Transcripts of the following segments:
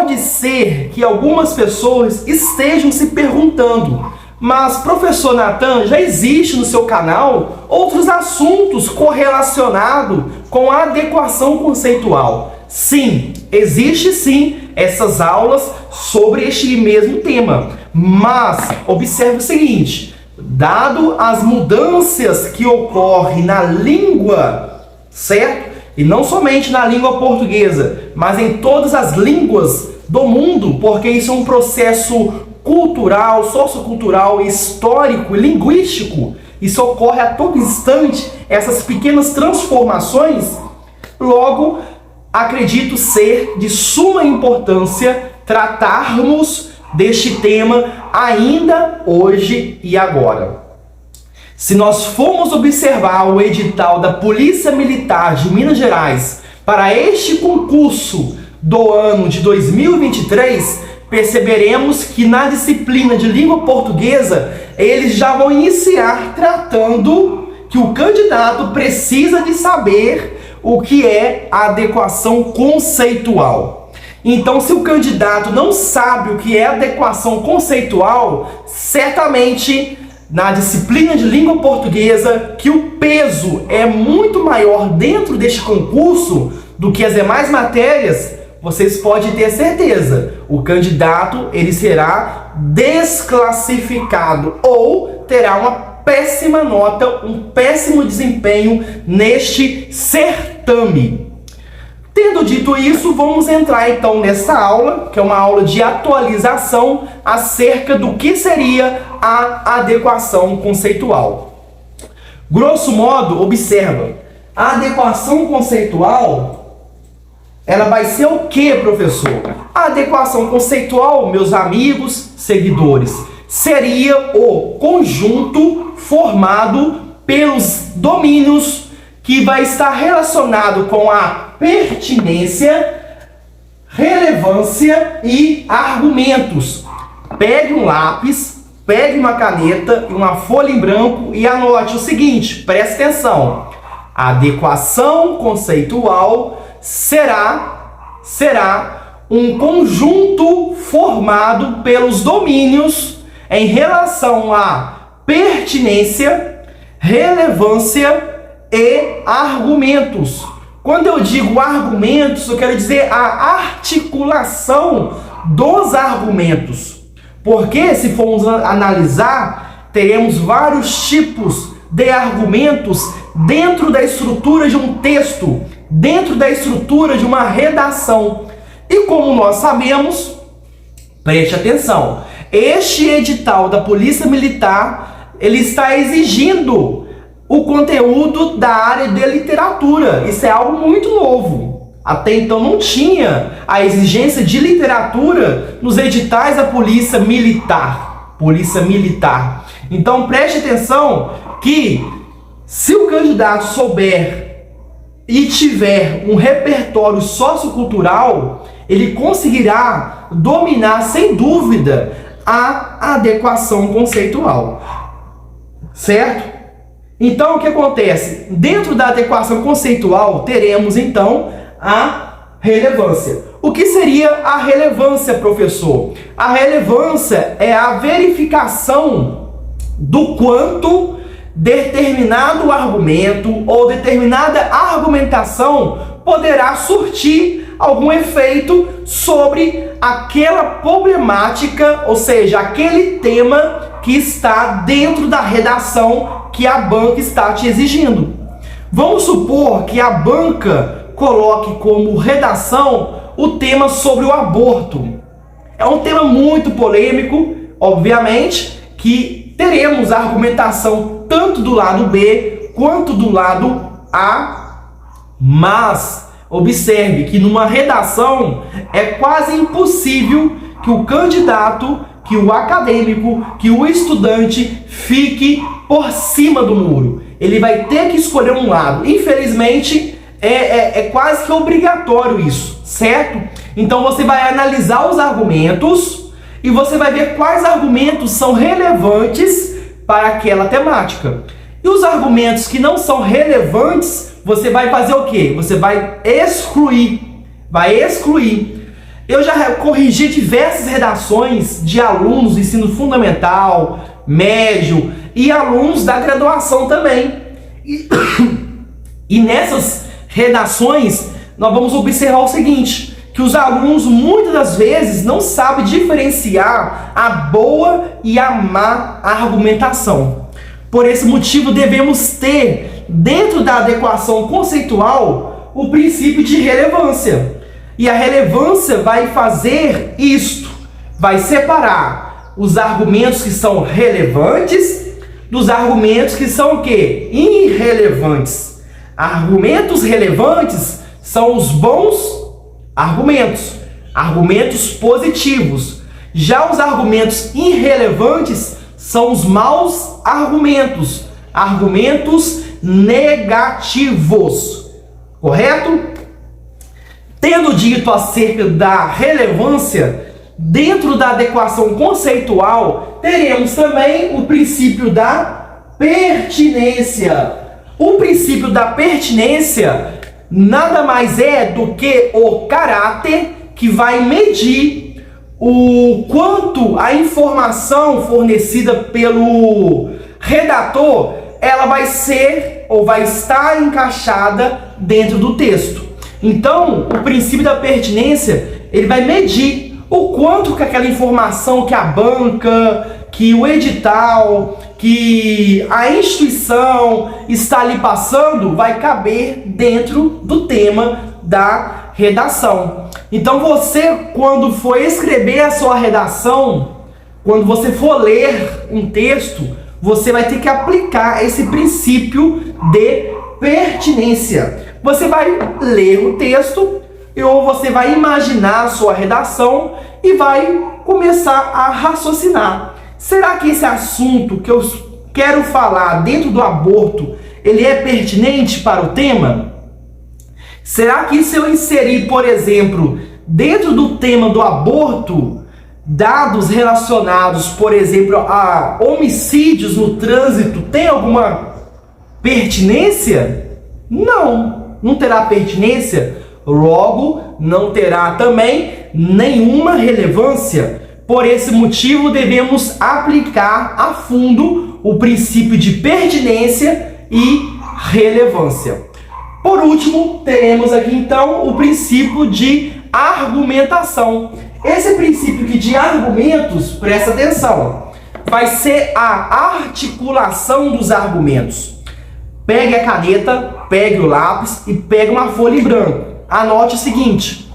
Pode ser que algumas pessoas estejam se perguntando, mas professor Nathan, já existe no seu canal outros assuntos correlacionados com a adequação conceitual? Sim, existe sim essas aulas sobre este mesmo tema, mas observe o seguinte, dado as mudanças que ocorrem na língua, certo? E não somente na língua portuguesa, mas em todas as línguas do mundo, porque isso é um processo cultural, sociocultural, histórico e linguístico. Isso ocorre a todo instante, essas pequenas transformações. Logo, acredito ser de suma importância tratarmos deste tema ainda hoje e agora. Se nós formos observar o edital da Polícia Militar de Minas Gerais para este concurso do ano de 2023, perceberemos que na disciplina de língua portuguesa, eles já vão iniciar tratando que o candidato precisa de saber o que é a adequação conceitual. Então, se o candidato não sabe o que é adequação conceitual, certamente na disciplina de língua portuguesa, que o peso é muito maior dentro deste concurso do que as demais matérias, vocês podem ter certeza, o candidato ele será desclassificado ou terá uma péssima nota, um péssimo desempenho neste certame. Tendo dito isso, vamos entrar então nessa aula, que é uma aula de atualização acerca do que seria a adequação conceitual. Grosso modo, observa, a adequação conceitual, ela vai ser o que, professor? A adequação conceitual, meus amigos, seguidores, seria o conjunto formado pelos domínios que vai estar relacionado com a pertinência, relevância e argumentos. Pegue um lápis, pegue uma caneta e uma folha em branco e anote o seguinte, preste atenção. A adequação conceitual será um conjunto formado pelos domínios em relação à pertinência, relevância e argumentos. Quando eu digo argumentos, eu quero dizer a articulação dos argumentos. Porque se formos analisar, teremos vários tipos de argumentos dentro da estrutura de um texto, dentro da estrutura de uma redação. E como nós sabemos, preste atenção, este edital da Polícia Militar, ele está exigindo o conteúdo da área de literatura. Isso é algo muito novo. Até então não tinha a exigência de literatura nos editais da Polícia Militar. Então preste atenção que se o candidato souber e tiver um repertório sociocultural, ele conseguirá dominar sem dúvida a adequação conceitual. Certo? Então, o que acontece? Dentro da adequação conceitual, teremos, então, a relevância. O que seria a relevância, professor? A relevância é a verificação do quanto determinado argumento ou determinada argumentação poderá surtir algum efeito sobre aquela problemática, ou seja, aquele tema que está dentro da redação que a banca está te exigindo. Vamos supor que a banca coloque como redação o tema sobre o aborto. É um tema muito polêmico, obviamente, que teremos argumentação tanto do lado B quanto do lado A, mas observe que numa redação é quase impossível que o candidato, que o acadêmico, que o estudante fique por cima do muro. Ele vai ter que escolher um lado. Infelizmente, é quase que obrigatório isso, certo? Então você vai analisar os argumentos e você vai ver quais argumentos são relevantes para aquela temática. E os argumentos que não são relevantes, você vai fazer o quê? Você vai excluir. Eu já corrigi diversas redações de alunos do ensino fundamental, médio e alunos da graduação também. E nessas redações nós vamos observar o seguinte, que os alunos muitas das vezes não sabem diferenciar a boa e a má argumentação. Por esse motivo devemos ter dentro da adequação conceitual o princípio de relevância. E a relevância vai fazer isto, vai separar os argumentos que são relevantes dos argumentos que são o quê? Irrelevantes. Argumentos relevantes são os bons argumentos, argumentos positivos. Já os argumentos irrelevantes são os maus argumentos, argumentos negativos. Correto? Tendo dito acerca da relevância, dentro da adequação conceitual, teremos também o princípio da pertinência. O princípio da pertinência nada mais é do que o caráter que vai medir o quanto a informação fornecida pelo redator, ela vai ser ou vai estar encaixada dentro do texto. Então, o princípio da pertinência, ele vai medir o quanto que aquela informação que a banca, que o edital, que a instituição está ali passando, vai caber dentro do tema da redação. Então você, quando for escrever a sua redação, quando você for ler um texto, você vai ter que aplicar esse princípio de pertinência. Você vai ler o texto ou você vai imaginar a sua redação e vai começar a raciocinar. Será que esse assunto que eu quero falar dentro do aborto, ele é pertinente para o tema? Será que se eu inserir, por exemplo, dentro do tema do aborto, dados relacionados, por exemplo, a homicídios no trânsito, tem alguma pertinência? Não, não terá pertinência, logo não terá também nenhuma relevância. Por esse motivo, devemos aplicar a fundo o princípio de pertinência e relevância. Por último, teremos aqui então o princípio de argumentação. Esse princípio aqui de argumentos, presta atenção, vai ser a articulação dos argumentos. Pegue a caneta, pegue o lápis e pegue uma folha em branco. Anote o seguinte: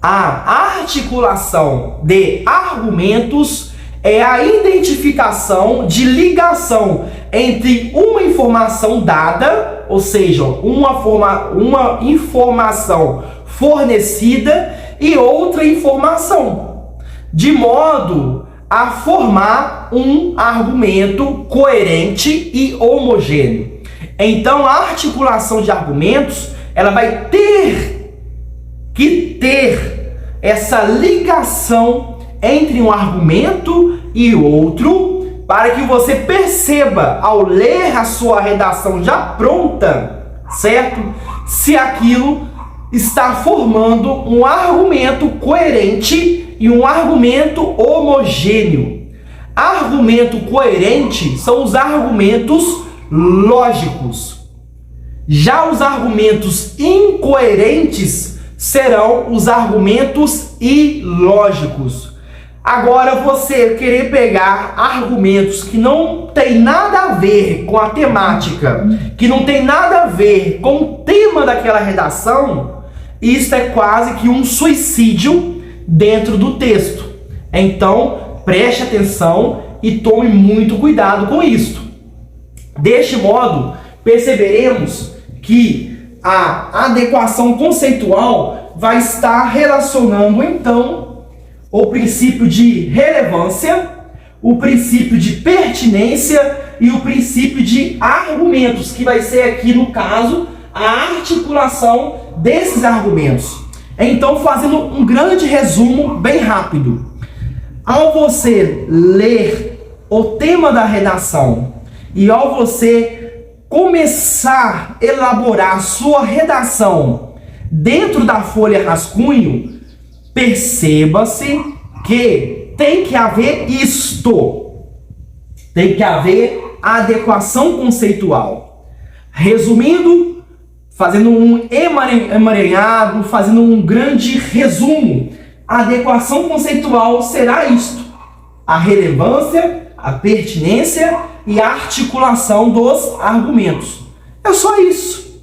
a articulação de argumentos é a identificação de ligação entre uma informação dada, ou seja, uma informação fornecida e outra informação, de modo a formar um argumento coerente e homogêneo. Então, a articulação de argumentos, ela vai ter que ter essa ligação entre um argumento e outro, para que você perceba, ao ler a sua redação já pronta, certo? Se aquilo está formando um argumento coerente e um argumento homogêneo. Argumento coerente são os argumentos lógicos. Já os argumentos incoerentes serão os argumentos ilógicos. Agora, você querer pegar argumentos que não tem nada a ver com a temática, que não tem nada a ver com o tema daquela redação, isso é quase que um suicídio dentro do texto. Então, preste atenção e tome muito cuidado com isso. Deste modo, perceberemos que a adequação conceitual vai estar relacionando, então, o princípio de relevância, o princípio de pertinência e o princípio de argumentos, que vai ser aqui, no caso, a articulação desses argumentos. Então, fazendo um grande resumo bem rápido. Ao você ler o tema da redação e ao você começar a elaborar a sua redação dentro da folha rascunho, perceba-se que tem que haver isto. Tem que haver adequação conceitual. Resumindo, fazendo um emaranhado, fazendo um grande resumo, a adequação conceitual será isto: a relevância, a pertinência e a articulação dos argumentos. É só isso.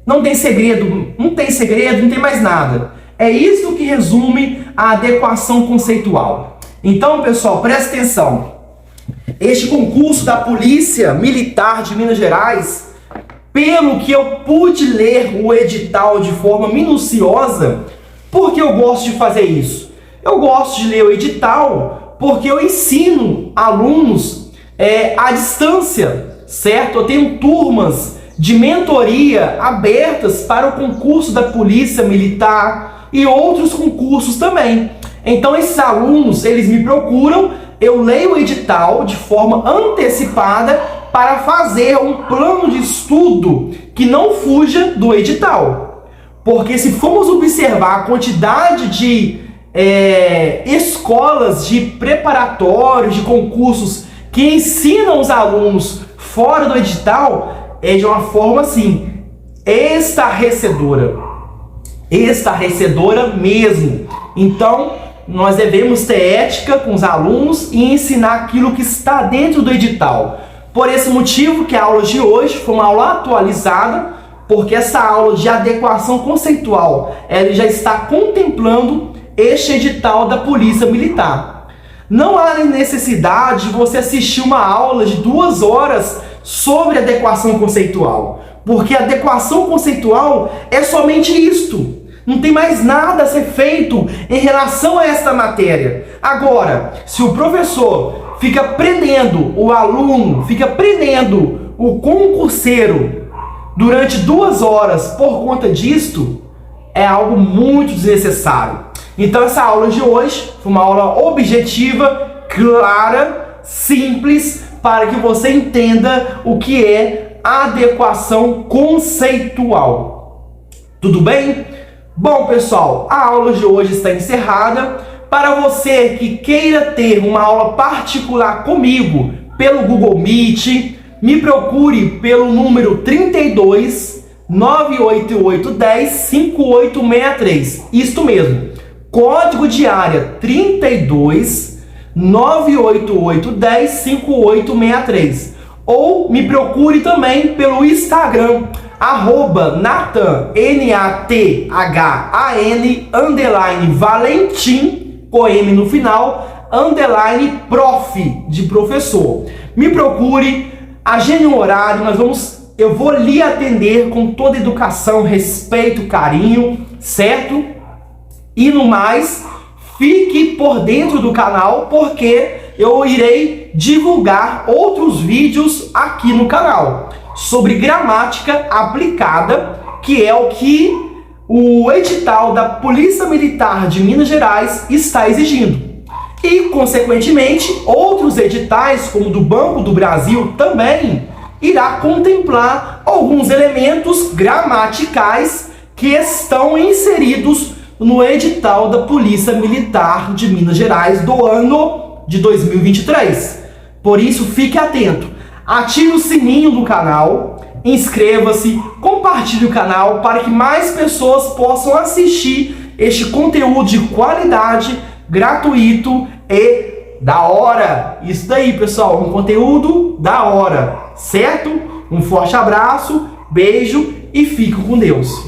Não tem segredo, não tem mais nada. É isso que resume a adequação conceitual. Então, pessoal, presta atenção. Este concurso da Polícia Militar de Minas Gerais, pelo que eu pude ler o edital de forma minuciosa, por que eu gosto de fazer isso? Eu gosto de ler o edital porque eu ensino alunos à distância, certo? Eu tenho turmas de mentoria abertas para o concurso da Polícia Militar e outros concursos também. Então esses alunos, eles me procuram, eu leio o edital de forma antecipada para fazer um plano de estudo que não fuja do edital. Porque se formos observar a quantidade de escolas de preparatórios, de concursos que ensinam os alunos fora do edital, é de uma forma assim, estarrecedora mesmo. Então, nós devemos ter ética com os alunos e ensinar aquilo que está dentro do edital. Por esse motivo que a aula de hoje foi uma aula atualizada, porque essa aula de adequação conceitual, ela já está contemplando este edital da Polícia Militar. Não há necessidade de você assistir uma aula de 2 horas sobre adequação conceitual, porque a adequação conceitual é somente isto. Não tem mais nada a ser feito em relação a esta matéria. Agora, se o professor fica prendendo o aluno, fica prendendo o concurseiro durante 2 horas por conta disto, é algo muito desnecessário. Então essa aula de hoje foi uma aula objetiva, clara, simples, para que você entenda o que é adequação conceitual. Tudo bem? Bom, pessoal, a aula de hoje está encerrada. Para você que queira ter uma aula particular comigo pelo Google Meet, me procure pelo número 32 988 10 5863. Isto mesmo. Código de área 32 988 10 5863. Ou me procure também pelo Instagram, @Nathan, NATHAN, Valentim, com M no final, _prof, de professor. Me procure, agende um horário, eu vou lhe atender com toda educação, respeito, carinho, certo? E no mais, fique por dentro do canal, porque eu irei divulgar outros vídeos aqui no canal sobre gramática aplicada, que é o que o edital da Polícia Militar de Minas Gerais está exigindo. E, consequentemente, outros editais, como o do Banco do Brasil, também irá contemplar alguns elementos gramaticais que estão inseridos no edital da Polícia Militar de Minas Gerais do ano de 2023. Por isso, fique atento. Ative o sininho do canal, inscreva-se, compartilhe o canal para que mais pessoas possam assistir este conteúdo de qualidade, gratuito e da hora. Isso daí, pessoal, um conteúdo da hora, certo? Um forte abraço, beijo e fique com Deus.